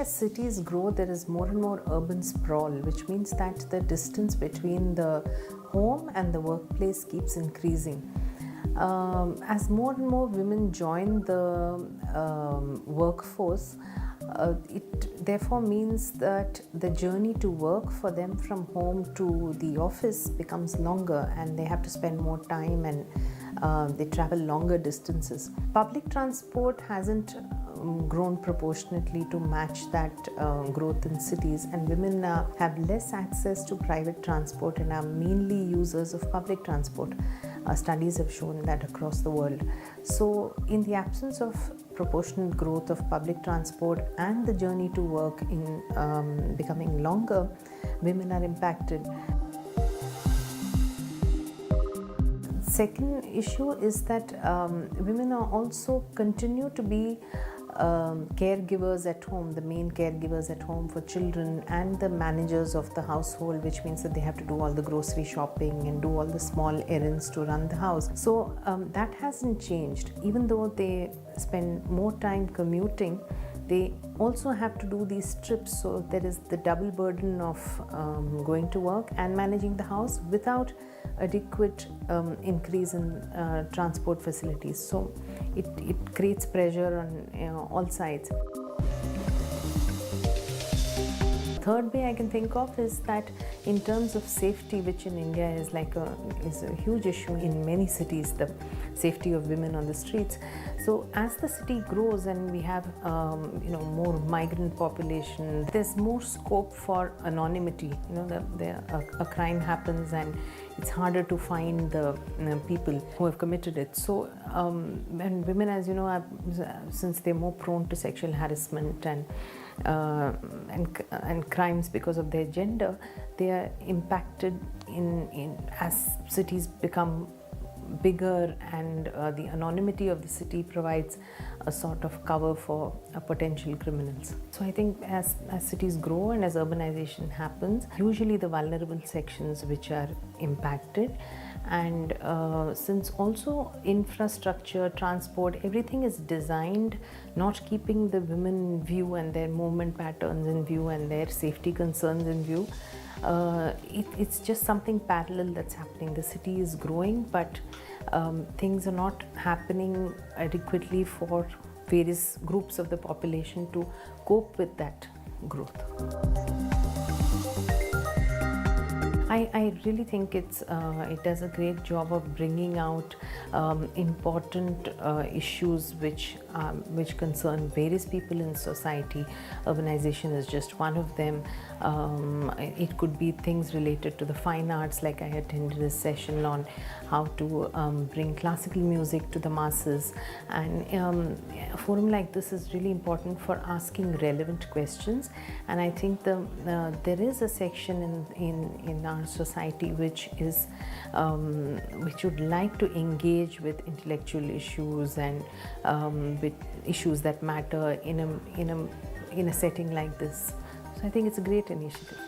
as cities grow, there is more and more urban sprawl, which means that the distance between the home and the workplace keeps increasing. As more and more women join the workforce, it therefore means that the journey to work for them from home to the office becomes longer, and they have to spend more time, and they travel longer distances. Public transport hasn't grown proportionately to match that growth in cities, and women have less access to private transport and are mainly users of public transport. Studies have shown that across the world. So in the absence of proportional growth of public transport and the journey to work in becoming longer, women are impacted. Second issue is that women are also continue to be caregivers at home, the main caregivers at home for children, and the managers of the household, which means that they have to do all the grocery shopping and do all the small errands to run the house. So that hasn't changed. Even though they spend more time commuting, they also have to do these trips, so there is the double burden of going to work and managing the house without adequate increase in transport facilities. So it creates pressure on all sides. Third way I can think of is that in terms of safety, which in India is a huge issue in many cities, the safety of women on the streets. So as the city grows and we have more migrant population, there's more scope for anonymity. A crime happens and it's harder to find the people who have committed it. So and women, as you know, since they're more prone to sexual harassment and crimes because of their gender, they are impacted in as cities become bigger, and the anonymity of the city provides a sort of cover for potential criminals. So I think as cities grow and as urbanization happens, usually the vulnerable sections which are impacted, and since also infrastructure, transport, everything is designed not keeping the women in view and their movement patterns in view and their safety concerns in view, it's just something parallel that's happening. The city is growing, but things are not happening adequately for various groups of the population to cope with that growth. I really think it does a great job of bringing out important issues which concern various people in society. Urbanization is just one of them. It could be things related to the fine arts, like I attended a session on how to bring classical music to the masses, and a forum like this is really important for asking relevant questions. And I think there is a section in our society which would like to engage with intellectual issues and with issues that matter in a setting like this. So I think it's a great initiative.